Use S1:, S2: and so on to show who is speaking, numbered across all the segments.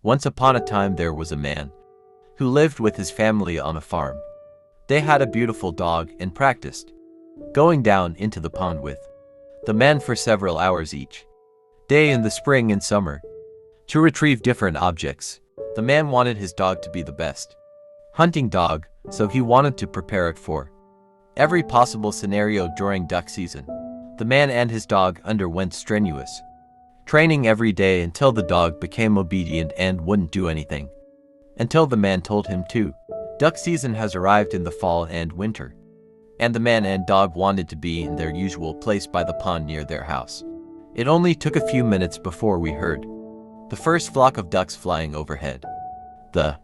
S1: Once upon a time there was a man who lived with his family on a farm. They had a beautiful dog and practiced going down into the pond with the man for several hours each day in the spring and summer to retrieve different objects. The man wanted his dog to be the best hunting dog, so he wanted to prepare it for every possible scenario during duck season. The man and his dog underwent strenuous training every day until the dog became obedient and wouldn't do anything until the man told him to. Duck season has arrived in the fall and winter, and the man and dog wanted to be in their usual place by the pond near their house. It only took a few minutes before we heard the first flock of ducks flying overhead. The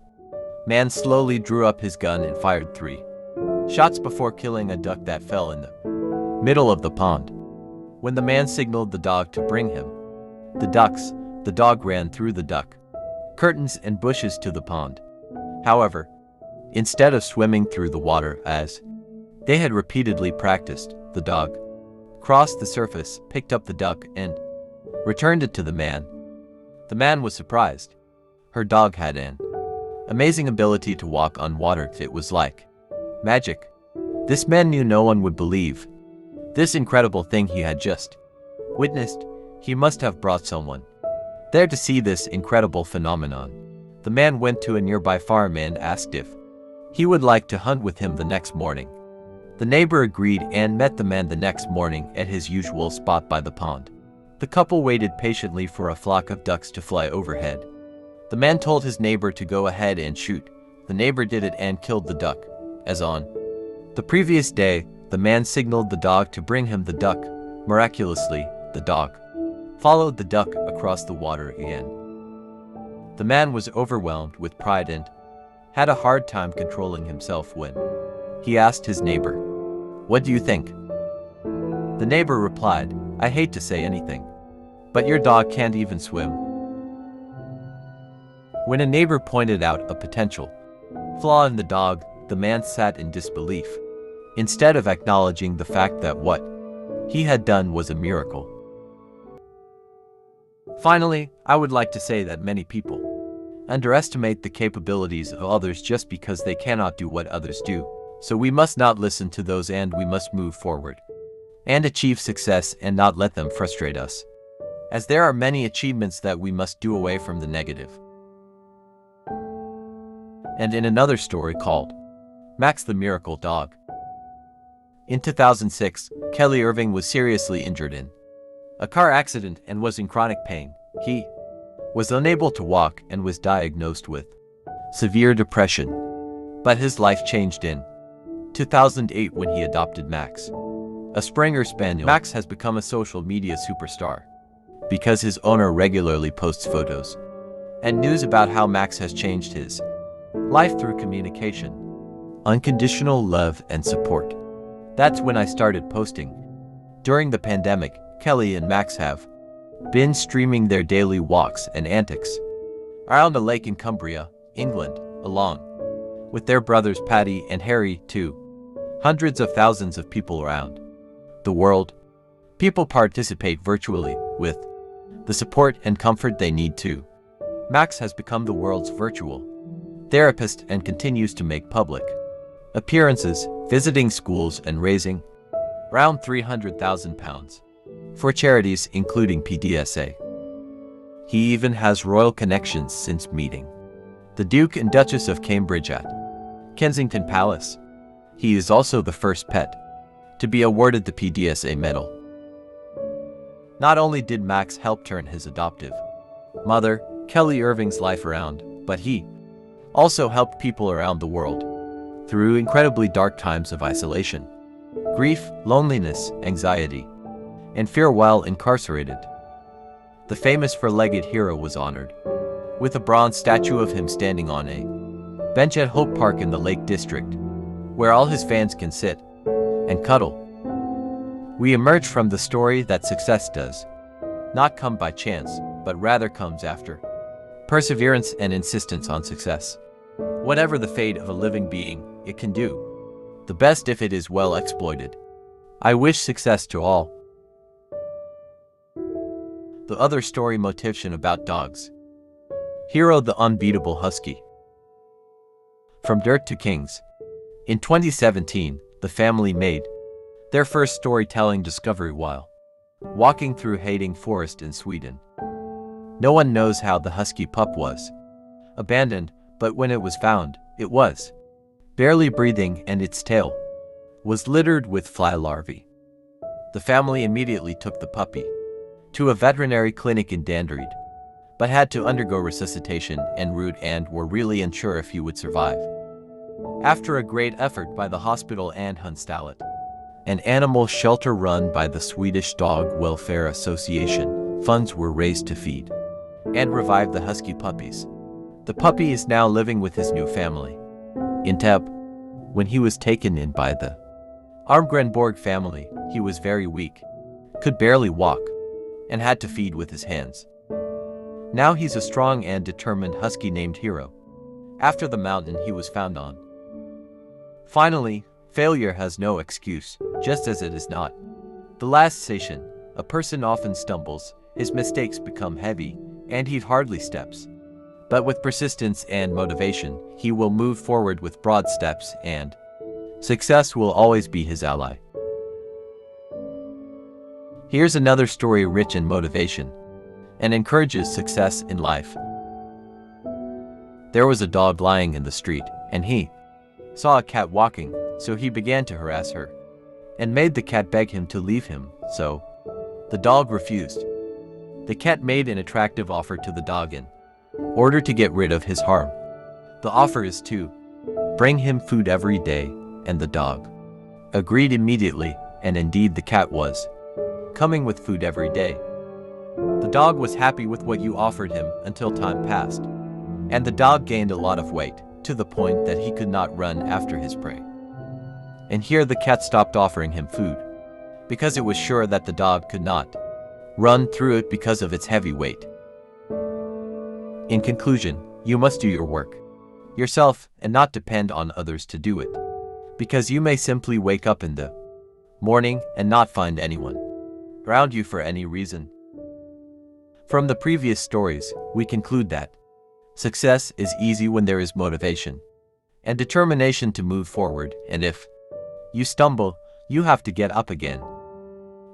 S1: man slowly drew up his gun and fired 3 shots before killing a duck that fell in the middle of the pond. When the man signaled the dog to bring him the ducks, the dog ran through the duck curtains and bushes to the pond. However, instead of swimming through the water as they had repeatedly practiced, the dog crossed the surface, picked up the duck, and returned it to the man. The man was surprised. Her dog had an amazing ability to walk on water. It was like magic. This man knew no one would believe this incredible thing he had just witnessed. He must have brought someone there to see this incredible phenomenon. The man went to a nearby farm and asked if he would like to hunt with him the next morning. The neighbor agreed and met the man the next morning at his usual spot by the pond. The couple waited patiently for a flock of ducks to fly overhead. The man told his neighbor to go ahead and shoot. The neighbor did it and killed the duck. As on the previous day, the man signaled the dog to bring him the duck. Miraculously, the dog followed the duck across the water again. The man was overwhelmed with pride and had a hard time controlling himself when he asked his neighbor, "What do you think?" The neighbor replied, "I hate to say anything, but your dog can't even swim." When a neighbor pointed out a potential flaw in the dog, the man sat in disbelief, instead of acknowledging the fact that what he had done was a miracle. Finally, I would like to say that many people underestimate the capabilities of others just because they cannot do what others do. So we must not listen to those, and we must move forward and achieve success and not let them frustrate us, as there are many achievements that we must do away from the negative. And in another story called Max the Miracle Dog. In 2006, Kelly Irving was seriously injured in a car accident and was in chronic pain. He was unable to walk and was diagnosed with severe depression. But his life changed in 2008 when he adopted Max, a Springer Spaniel. Max has become a social media superstar because his owner regularly posts photos and news about how Max has changed his life through communication, unconditional love, and support. That's when I started posting. During the pandemic, Kelly and Max have been streaming their daily walks and antics around a lake in Cumbria, England, along with their brothers Patty and Harry too. Hundreds of thousands of people around the world. People participate virtually with the support and comfort they need to. Max has become the world's virtual therapist and continues to make public appearances, visiting schools and raising around £300,000 for charities including PDSA. He even has royal connections since meeting the Duke and Duchess of Cambridge at Kensington Palace. He is also the first pet to be awarded the PDSA medal. Not only did Max help turn his adoptive mother, Kelly Irving's life around, but he also helped people around the world through incredibly dark times of isolation, grief, loneliness, anxiety, and fear while incarcerated. The famous four-legged hero was honored with a bronze statue of him standing on a bench at Hope Park in the Lake District, where all his fans can sit and cuddle. We emerge from the story that success does not come by chance, but rather comes after perseverance and insistence on success. Whatever the fate of a living being, it can do the best if it is well exploited. I wish success to all. The other story motivation about dogs. Hero the Unbeatable Husky. From Dirt to Kings. In 2017, the family made their first storytelling discovery while walking through Hating Forest in Sweden. No one knows how the husky pup was abandoned, but when it was found, it was barely breathing and its tail was littered with fly larvae. The family immediately took the puppy to a veterinary clinic in Danderyd, but had to undergo resuscitation en route and were really unsure if he would survive. After a great effort by the hospital and Hundstallet, an animal shelter run by the Swedish Dog Welfare Association, funds were raised to feed and revive the husky puppies. The puppy is now living with his new family in Täby. When he was taken in by the Armgrenborg family, he was very weak, could barely walk, and had to feed with his hands. Now he's a strong and determined husky named Hero, after the mountain he was found on. Finally, failure has no excuse, just as it is not. The last station, a person often stumbles, his mistakes become heavy, and he hardly steps. But with persistence and motivation, he will move forward with broad steps, and success will always be his ally. Here's another story rich in motivation and encourages success in life. There was a dog lying in the street, and he saw a cat walking, so he began to harass her and made the cat beg him to leave him, so the dog refused. The cat made an attractive offer to the dog in order to get rid of his harm. The offer is to bring him food every day, and the dog agreed immediately, and indeed the cat was coming with food every day. The dog was happy with what you offered him until time passed, and the dog gained a lot of weight, to the point that he could not run after his prey. And here the cat stopped offering him food, because it was sure that the dog could not run through it because of its heavy weight. In conclusion, you must do your work yourself and not depend on others to do it, because you may simply wake up in the morning and not find anyone around you for any reason. From the previous stories, we conclude that success is easy when there is motivation and determination to move forward, and if you stumble, you have to get up again.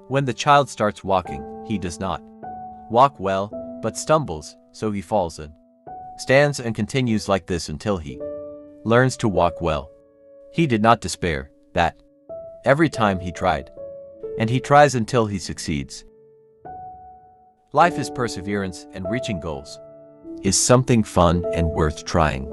S1: When the child starts walking, he does not walk well, but stumbles, so he falls and stands and continues like this until he learns to walk well. He did not despair, that every time he tried, and he tries until he succeeds. Life is perseverance, and reaching goals is something fun and worth trying.